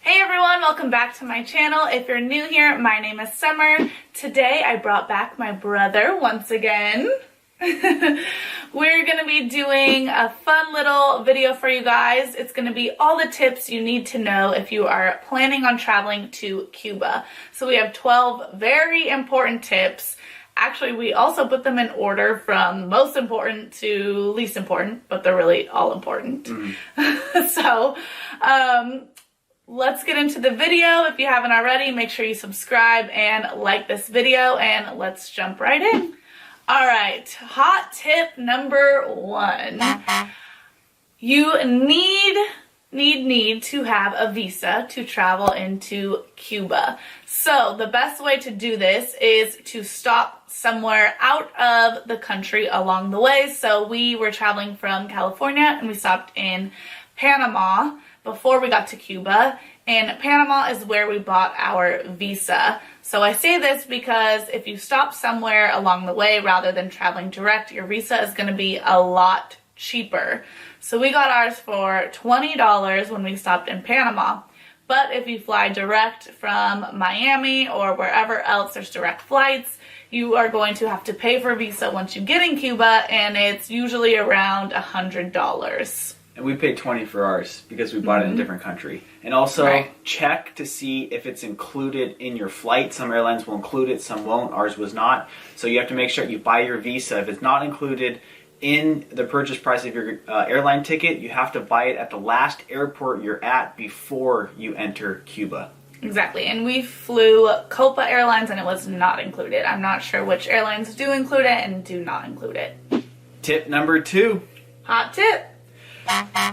Hey everyone, welcome back to my channel. If you're new here, my name is Summer. Today I brought back my brother once again. We're going to be doing a fun little video for you guys. It's going to be all the tips you need to know if you are planning on traveling to Cuba. So we have 12 very important tips. Actually, we also put them in order from most important to least important, but they're really all important. So, let's get into the video. If you haven't already, make sure you subscribe and like this video, and let's jump right in. All right, hot tip number 1. You need to have a visa to travel into Cuba. So the best way to do this is to stop somewhere out of the country along the way. So we were traveling from California and we stopped in Panama before we got to Cuba, and Panama is where we bought our visa. So I say this because if you stop somewhere along the way rather than traveling direct, your visa is going to be a lot cheaper. So we got ours for $20 when we stopped in Panama. But if you fly direct from Miami or wherever else there's direct flights, you are going to have to pay for a visa once you get in Cuba, and it's usually around $100. And we paid $20 for ours because we bought it in a different country. And also check to see if it's included in your flight. Some airlines will include it, some won't. Ours was not. So you have to make sure you buy your visa. If it's not included in the purchase price of your airline ticket, you have to buy it at the last airport you're at before you enter Cuba. Exactly, and we flew Copa Airlines and it was not included. I'm not sure which airlines do include it and do not include it. Tip number 2. Hot tip.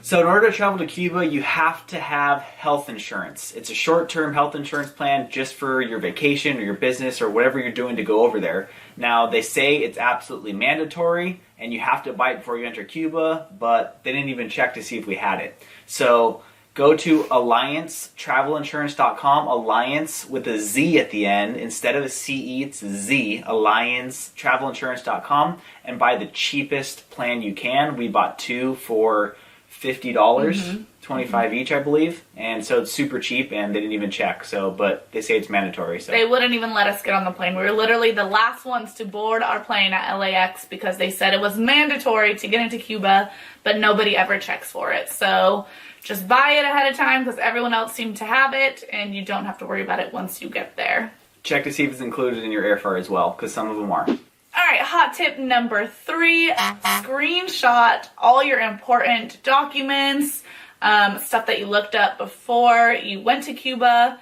So in order to travel to Cuba, you have to have health insurance. It's a short-term health insurance plan just for your vacation or your business or whatever you're doing to go over there. Now, they say it's absolutely mandatory and you have to buy it before you enter Cuba, but they didn't even check to see if we had it. So go to alliancetravelinsurance.com, Alliance with a Z at the end. Instead of a CE, it's a Z, alliancetravelinsurance.com, and buy the cheapest plan you can. We bought 2 for $50, $25 each, I believe. And so it's super cheap, and they didn't even check. So, but they say it's mandatory. So they wouldn't even let us get on the plane. We were literally the last ones to board our plane at LAX because they said it was mandatory to get into Cuba, but nobody ever checks for it. So just buy it ahead of time because everyone else seemed to have it, and you don't have to worry about it once you get there. Check to see if it's included in your airfare as well, because some of them are. Alright, hot tip number 3, screenshot all your important documents, stuff that you looked up before you went to Cuba,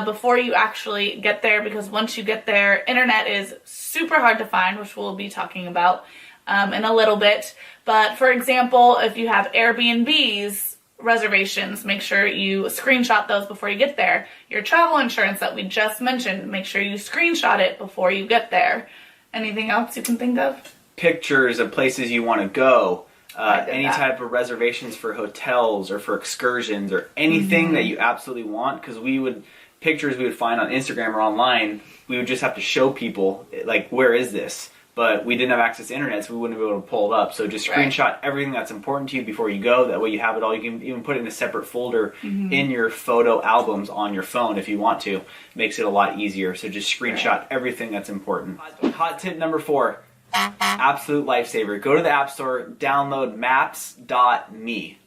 before you actually get there, because once you get there, internet is super hard to find, which we'll be talking about in a little bit. But for example, if you have Airbnbs, reservations, make sure you screenshot those before you get there. Your travel insurance that we just mentioned, make sure you screenshot it before you get there. Anything else you can think of? Pictures of places you want to go, any type of reservations for hotels or for excursions or anything that you absolutely want, because pictures we would find on Instagram or online, we would just have to show people, like, where is this? But we didn't have access to internet, so we wouldn't be able to pull it up. So just screenshot everything that's important to you before you go. That way you have it all. You can even put it in a separate folder in your photo albums on your phone if you want to. Makes it a lot easier. So just screenshot everything that's important. Hot tip number 4. Absolute lifesaver. Go to the App Store, download maps.me.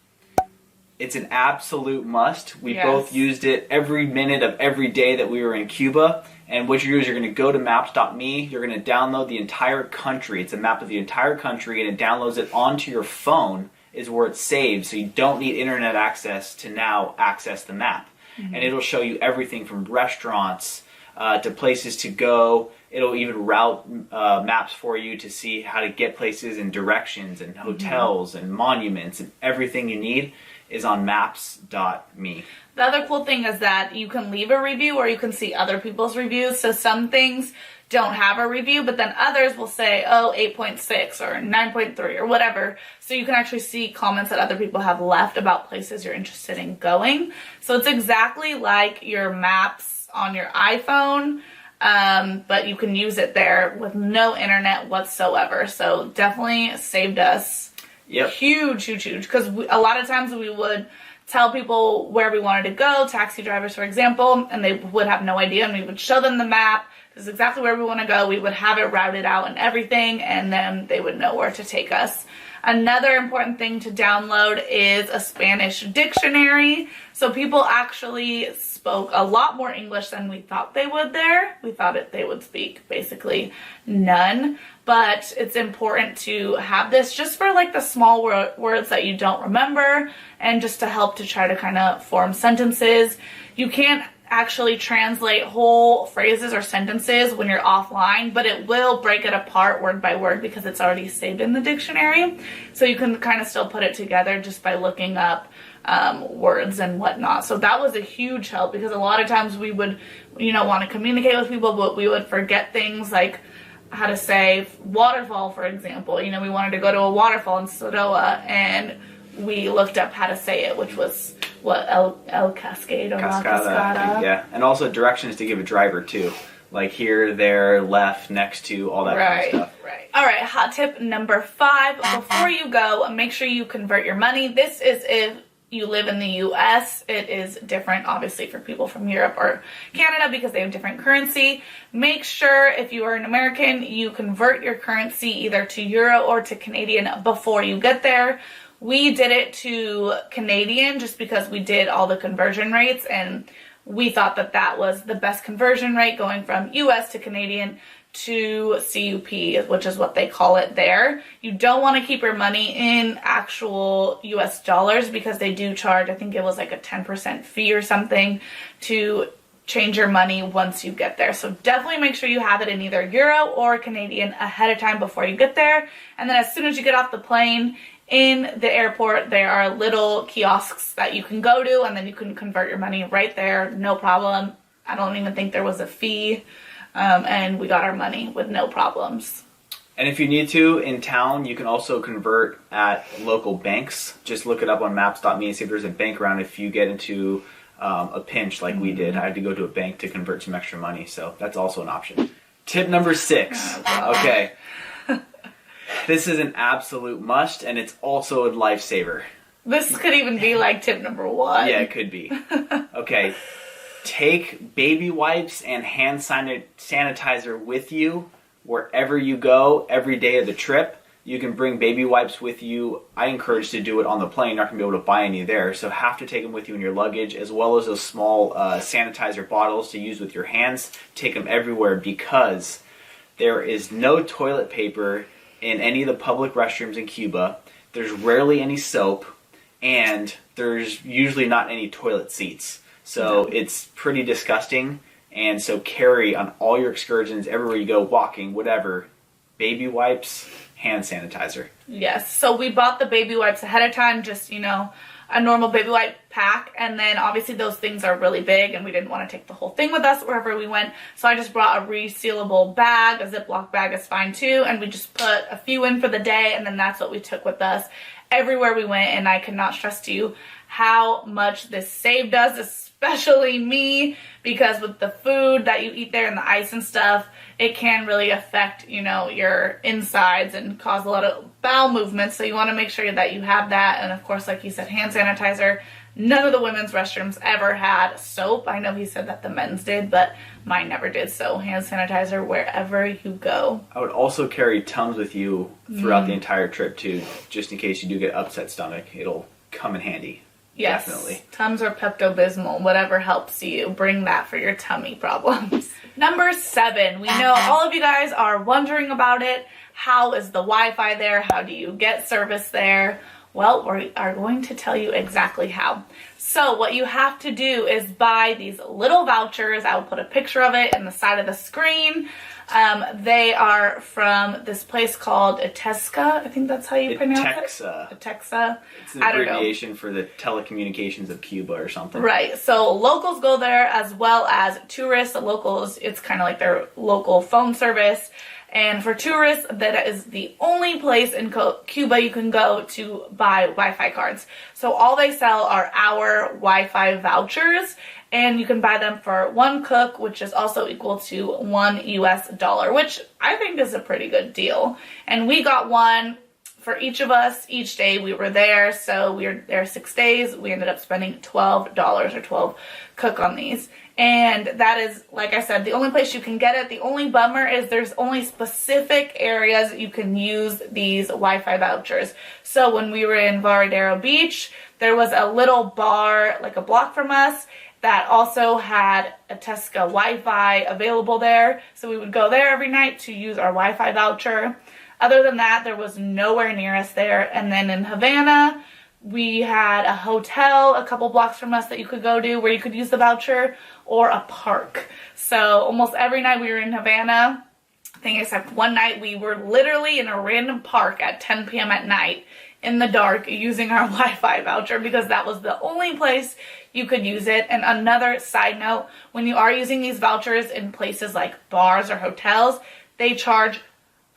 It's an absolute must. We both used it every minute of every day that we were in Cuba. And what you do is you're going to go to maps.me, you're going to download the entire country. It's a map of the entire country, and it downloads it onto your phone is where it's saved. So you don't need internet access to now access the map. And it'll show you everything from restaurants to places to go. It'll even route maps for you to see how to get places and directions and hotels and monuments, and everything you need is on maps.me. The other cool thing is that you can leave a review or you can see other people's reviews. So some things don't have a review, but then others will say, oh, 8.6 or 9.3 or whatever. So you can actually see comments that other people have left about places you're interested in going. So it's exactly like your maps on your iPhone, but you can use it there with no internet whatsoever. So definitely saved us. Yep. Huge, huge, huge. Because a lot of times we would tell people where we wanted to go, taxi drivers, for example, and they would have no idea, and we would show them the map. This is exactly where we want to go. We would have it routed out and everything, and then they would know where to take us. Another important thing to download is a Spanish dictionary. So people actually spoke a lot more English than we thought they would there. We thought they would speak basically none. But it's important to have this just for like the small words that you don't remember, and just to help to try to kind of form sentences. You can't actually translate whole phrases or sentences when you're offline, but it will break it apart word by word because it's already saved in the dictionary. So you can kind of still put it together just by looking up words and whatnot. So that was a huge help, because a lot of times we would, want to communicate with people, but we would forget things like how to say waterfall, for example. We wanted to go to a waterfall in Saroa, and we looked up how to say it, which was El Cascade or Cascada. Yeah, and also directions to give a driver too, like here, there, left, next to, all that kind of stuff. Right. All right, hot tip number 5. Before you go, make sure you convert your money. This is if you live in the US. It is different, obviously, for people from Europe or Canada because they have different currency. Make sure if you are an American, you convert your currency either to Euro or to Canadian before you get there. We did it to Canadian just because we did all the conversion rates, and we thought that was the best conversion rate, going from US to Canadian to CUP, which is what they call it there. You don't want to keep your money in actual US dollars because they do charge, I think it was like a 10% fee or something to change your money once you get there. So definitely make sure you have it in either Euro or Canadian ahead of time before you get there. And then as soon as you get off the plane, in the airport, there are little kiosks that you can go to, and then you can convert your money right there, no problem. I don't even think there was a fee, and we got our money with no problems. And if you need to, in town, you can also convert at local banks. Just look it up on maps.me and see if there's a bank around if you get into a pinch like we did. I had to go to a bank to convert some extra money, so that's also an option. Tip number 6. Okay. This is an absolute must, and it's also a lifesaver. This could even be like tip number 1. Yeah, it could be. Okay. Take baby wipes and hand sanitizer with you wherever you go every day of the trip. You can bring baby wipes with you. I encourage to do it on the plane. You're not going to be able to buy any there, so have to take them with you in your luggage, as well as those small sanitizer bottles to use with your hands. Take them everywhere, because there is no toilet paper in any of the public restrooms in Cuba. There's rarely any soap, and there's usually not any toilet seats. So it's pretty disgusting. And so carry on all your excursions, everywhere you go, walking, whatever, baby wipes, hand sanitizer. Yes. So we bought the baby wipes ahead of time, just, a normal baby wipe pack, and then obviously those things are really big, and we didn't want to take the whole thing with us wherever we went, so I just brought a resealable bag. A Ziploc bag is fine too, and we just put a few in for the day, and then that's what we took with us everywhere we went. And I cannot stress to you how much this saved us, especially me, because with the food that you eat there and the ice and stuff, it can really affect, your insides and cause a lot of bowel movements. So you want to make sure that you have that. And of course, like you said, hand sanitizer. None of the women's restrooms ever had soap. I know he said that the men's did, but mine never did. So hand sanitizer wherever you go. I would also carry Tums with you throughout the entire trip too, just in case you do get upset stomach. It'll come in handy. Yes, definitely. Tums or Pepto-Bismol, whatever helps you. Bring that for your tummy problems. Number 7, we know all of you guys are wondering about it. How is the Wi-Fi there? How do you get service there? Well, we are going to tell you exactly how. So what you have to do is buy these little vouchers. I will put a picture of it in the side of the screen. They are from this place called Itesca. I think that's how you pronounce it. Itesca. It's an abbreviation for the telecommunications of Cuba or something. Right. So locals go there as well as tourists. The locals, it's kind of like their local phone service. And for tourists, that is the only place in Cuba you can go to buy Wi-Fi cards. So all they sell are our Wi-Fi vouchers, and you can buy them for 1 cook, which is also equal to $1 US, which I think is a pretty good deal. And we got one for each of us, each day we were there. So we were there 6 days. We ended up spending $12 or 12 cook on these. And that is, like I said, the only place you can get it. The only bummer is there's only specific areas you can use these Wi-Fi vouchers. So when we were in Varadero Beach, there was a little bar like a block from us that also had a Tesca Wi-Fi available there. So we would go there every night to use our Wi-Fi voucher. Other than that, there was nowhere near us there. And then in Havana, we had a hotel a couple blocks from us that you could go to where you could use the voucher, or a park. So almost every night we were in Havana, I think except one night we were literally in a random park at 10 p.m. at night in the dark using our Wi-Fi voucher because that was the only place you could use it. And another side note, when you are using these vouchers in places like bars or hotels, they charge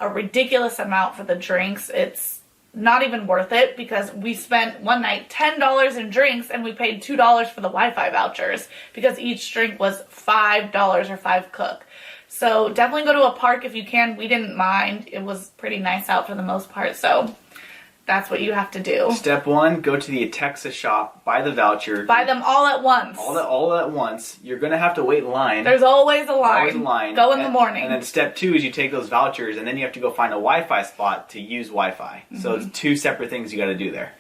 a ridiculous amount for the drinks. It's not even worth it because we spent one night $10 in drinks and we paid $2 for the Wi-Fi vouchers because each drink was $5 or 5 cook. So definitely go to a park if you can. We didn't mind. It was pretty nice out for the most part. So that's what you have to do. Step 1, go to the Texas shop, buy the voucher. Buy them all at once. All at once. You're going to have to wait in line. There's always a line. Always a line. Go in the morning. And then step 2 is you take those vouchers and then you have to go find a Wi-Fi spot to use Wi-Fi. Mm-hmm. So it's 2 separate things you got to do there.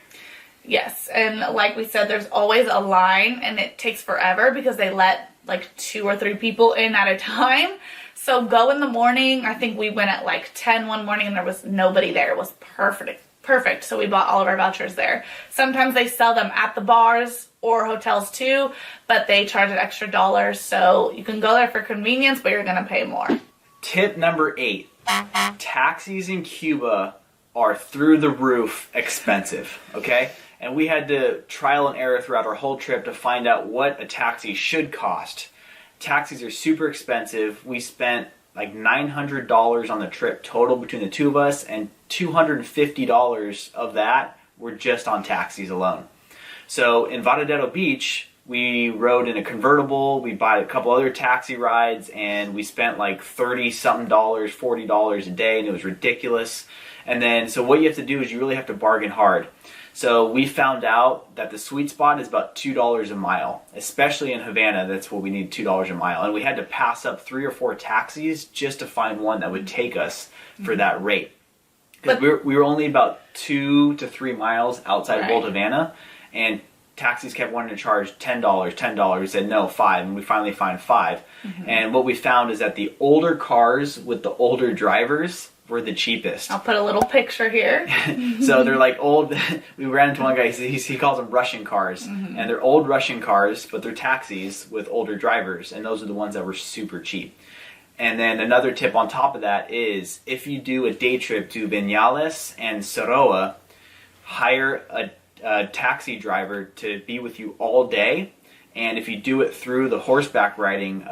Yes, and like we said, there's always a line and it takes forever because they let like 2 or 3 people in at a time. So go in the morning. I think we went at like 10 one morning and there was nobody there. It was perfect. So we bought all of our vouchers there. Sometimes they sell them at the bars or hotels too, but they charge an extra $1. So you can go there for convenience, but you're going to pay more. Tip number 8. Taxis in Cuba are through the roof expensive, okay? And we had to trial and error throughout our whole trip to find out what a taxi should cost. Taxis are super expensive. We spent like $900 on the trip total between the two of us, and $250 of that were just on taxis alone. So in Varadero Beach, we rode in a convertible, we bought a couple other taxi rides, and we spent like $30-something, $40 a day, and it was ridiculous. And then, so what you have to do is you really have to bargain hard. So we found out that the sweet spot is about $2 a mile, especially in Havana. That's what we need, $2 a mile. And we had to pass up 3 or 4 taxis just to find one that would take us for that rate. Because we were only about 2 to 3 miles outside of Old Havana, and taxis kept wanting to charge $10. We said no, 5, and we finally found 5. Mm-hmm. And what we found is that the older cars with the older drivers were the cheapest. I'll put a little picture here. So they're like old. We ran into one guy. He calls them Russian cars, and they're old Russian cars, but they're taxis with older drivers, and those are the ones that were super cheap. And then another tip on top of that is if you do a day trip to vinales and saroa, hire a taxi driver to be with you all day, and if you do it through the horseback riding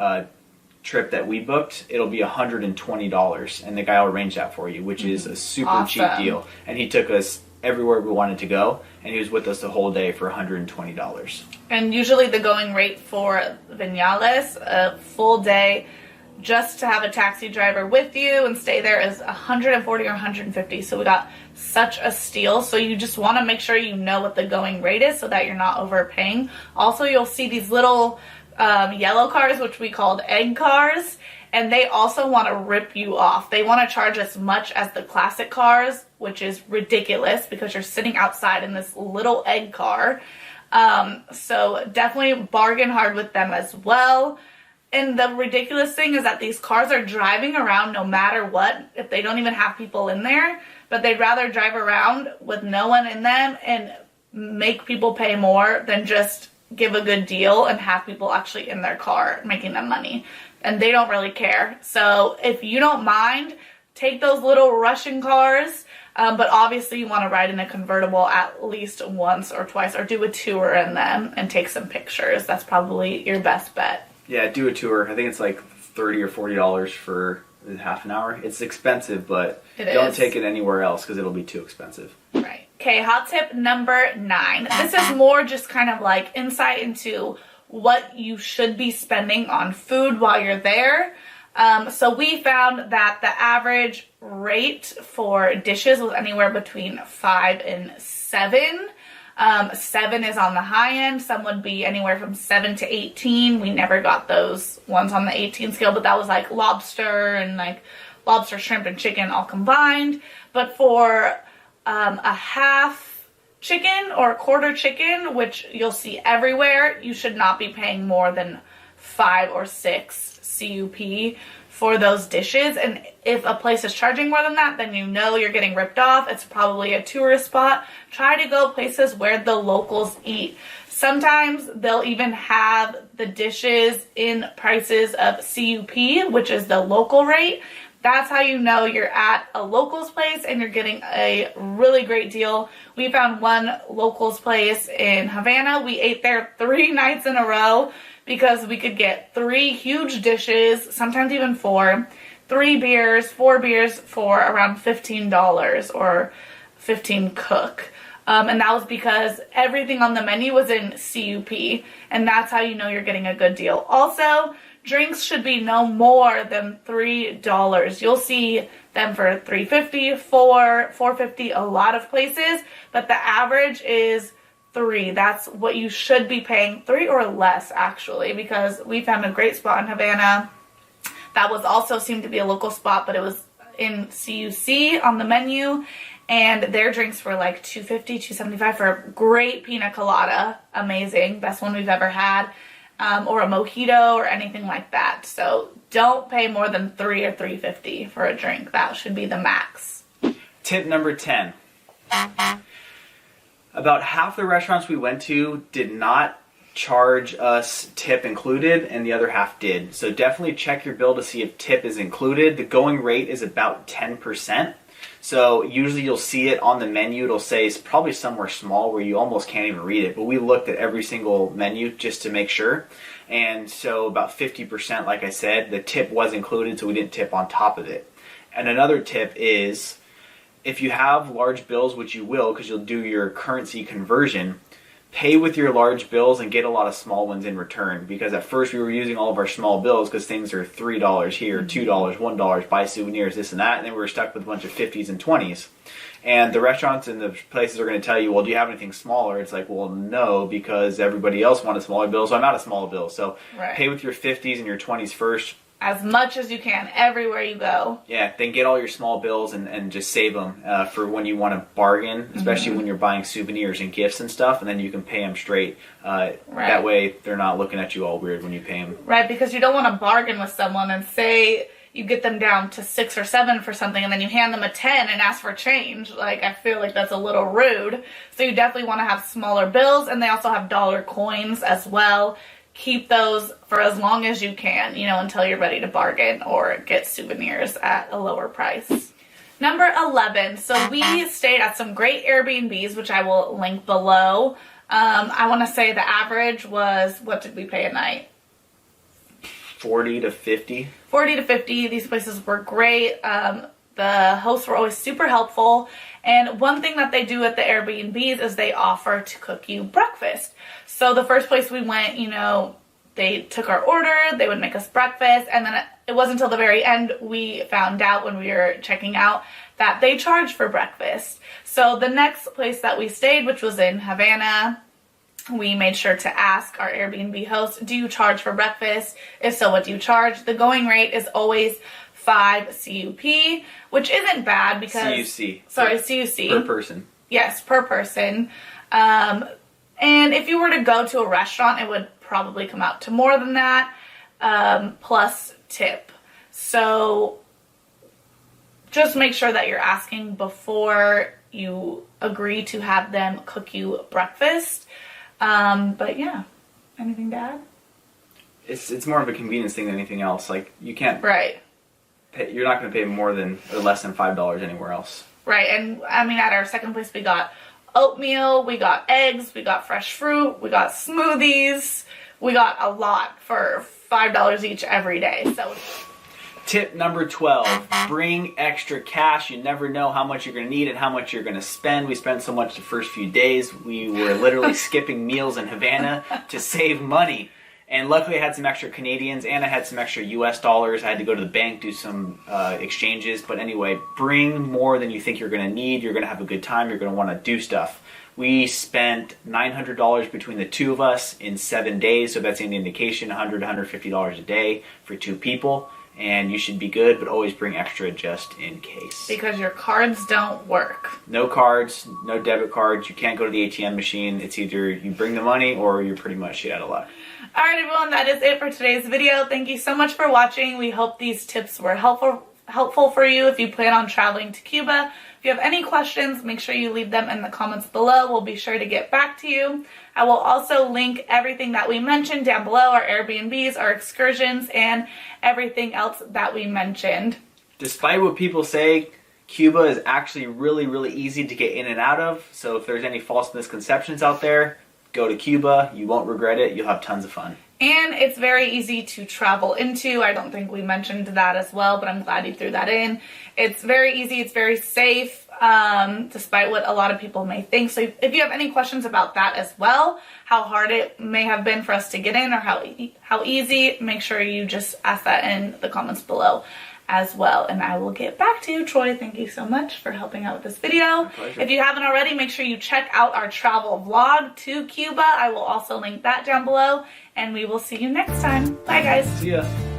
trip that we booked, it'll be $120, and the guy will arrange that for you, which is a super cheap deal. And he took us everywhere we wanted to go, and he was with us the whole day for $120. And usually the going rate for vinales, a full day, just to have a taxi driver with you and stay there, is $140 or $150. So we got such a steal. So you just want to make sure you know what the going rate is so that you're not overpaying. Also, you'll see these little yellow cars, which we called egg cars, and they also want to rip you off. They want to charge as much as the classic cars, which is ridiculous because you're sitting outside in this little egg car. So definitely bargain hard with them as well. And the ridiculous thing is that these cars are driving around no matter what, if they don't even have people in there, but they'd rather drive around with no one in them and make people pay more than just give a good deal and have people actually in their car making them money. And they don't really care. So if you don't mind, take those little Russian cars, but obviously you want to ride in a convertible at least once or twice, or do a tour in them and take some pictures. That's probably your best bet. Yeah, do a tour. I think it's like $30 or $40 for half an hour. It's expensive, but don't take it anywhere else because it'll be too expensive. Right. Okay, hot tip number 9. This is more just kind of like insight into what you should be spending on food while you're there. So we found that the average rate for dishes was anywhere between 5 and 7. 7 is on the high end. Some would be anywhere from 7 to 18. We never got those ones on the 18 scale, but that was like lobster and like lobster, shrimp, and chicken all combined. But for a half chicken or a quarter chicken, which you'll see everywhere, you should not be paying more than 5 or 6 CUP for those dishes. And if a place is charging more than that, then you know you're getting ripped off. It's probably a tourist spot. Try to go places where the locals eat. Sometimes they'll even have the dishes in prices of CUP, which is the local rate. That's how you know you're at a locals place and you're getting a really great deal. We found one locals place in Havana. We ate there 3 nights in a row because we could get 3 huge dishes, sometimes even 4, 3 beers, 4 beers for around $15 or 15 cook. And that was because everything on the menu was in CUP, and that's how you know you're getting a good deal. Also, drinks should be no more than $3. You'll see them for $3.50, $4, $4.50, a lot of places, but the average is $3. That's what you should be paying, $3 or less actually, because we found a great spot in Havana that was also seemed to be a local spot, but it was in CUC on the menu, and their drinks were like $2.50, $2.75 for a great pina colada, amazing, best one we've ever had. Or a mojito or anything like that. So don't pay more than $3 or $3.50 for a drink. That should be the max. Tip number 10. About half the restaurants we went to did not charge us tip included, and the other half did. So definitely check your bill to see if tip is included. The going rate is about 10%. So usually you'll see it on the menu. It'll say it's probably somewhere small where you almost can't even read it. But we looked at every single menu just to make sure. And so about 50%, like I said, the tip was included, so we didn't tip on top of it. And another tip is if you have large bills, which you will because you'll do your currency conversion, pay with your large bills and get a lot of small ones in return, because at first we were using all of our small bills because things are $3 here, $2, $1, buy souvenirs, this and that, and then we were stuck with a bunch of 50s and 20s. And the restaurants and the places are going to tell you, well, do you have anything smaller? It's like, well, no, because everybody else wanted smaller bills, so I'm out of small bills. So pay with your 50s and your 20s first. As much as you can, everywhere you go. Yeah, then get all your small bills and just save them for when you want to bargain, especially when you're buying souvenirs and gifts and stuff, and then you can pay them straight. That way they're not looking at you all weird when you pay them. Right, because you don't want to bargain with someone and say you get them down to 6 or 7 for something and then you hand them a 10 and ask for change. Like, I feel like that's a little rude. So you definitely want to have smaller bills, and they also have dollar coins as well. Keep those for as long as you can, you know, until you're ready to bargain or get souvenirs at a lower price. Number 11. So we stayed at some great Airbnbs, which I will link below. I want to say the average was, what did we pay a night? 40 to 50. 40 to 50. These places were great. The hosts were always super helpful. And one thing that they do at the Airbnbs is they offer to cook you breakfast. So the first place we went, you know, they took our order, they would make us breakfast, and then it wasn't until the very end we found out when we were checking out that they charge for breakfast. So the next place that we stayed, which was in Havana, we made sure to ask our Airbnb host, do you charge for breakfast? If so, what do you charge? The going rate is always 5 CUP, which isn't bad because... CUC. Sorry, CUC. Per person. Yes, per person. And if you were to go to a restaurant, it would probably come out to more than that, plus tip. So just make sure that you're asking before you agree to have them cook you breakfast. But yeah, anything to add? It's more of a convenience thing than anything else. Like, you can't... Right. You're not going to pay more than or less than $5 anywhere else. Right, and I mean, at our second place, we got oatmeal, we got eggs, we got fresh fruit, we got smoothies, we got a lot for $5 each every day. So, tip number 12, bring extra cash. You never know how much you're going to need and how much you're going to spend. We spent so much the first few days. We were literally skipping meals in Havana to save money. And luckily I had some extra Canadians and I had some extra US dollars. I had to go to the bank, do some exchanges. But anyway, bring more than you think you're going to need. You're going to have a good time. You're going to want to do stuff. We spent $900 between the two of us in 7 days. So that's an indication, $100, $150 a day for 2 people. And you should be good, but always bring extra just in case. Because your cards don't work. No cards, no debit cards. You can't go to the ATM machine. It's either you bring the money or you're pretty much shit out of luck. Alright everyone, that is it for today's video. Thank you so much for watching. We hope these tips were helpful for you if you plan on traveling to Cuba. If you have any questions, make sure you leave them in the comments below. We'll be sure to get back to you. I will also link everything that we mentioned down below, our Airbnbs, our excursions, and everything else that we mentioned. Despite what people say, Cuba is actually really, really easy to get in and out of. So if there's any false misconceptions out there, go to Cuba. You won't regret it. You'll have tons of fun. And it's very easy to travel into. I don't think we mentioned that as well, but I'm glad you threw that in. It's very easy. It's very safe, despite what a lot of people may think. So if you have any questions about that as well, how hard it may have been for us to get in or how easy, make sure you just ask that in the comments below as well. And I will get back to you. Troy, thank you so much for helping out with this video. If you haven't already, make sure you check out our travel vlog to Cuba. I will also link that down below. And we will see you next time. Bye, guys. See ya.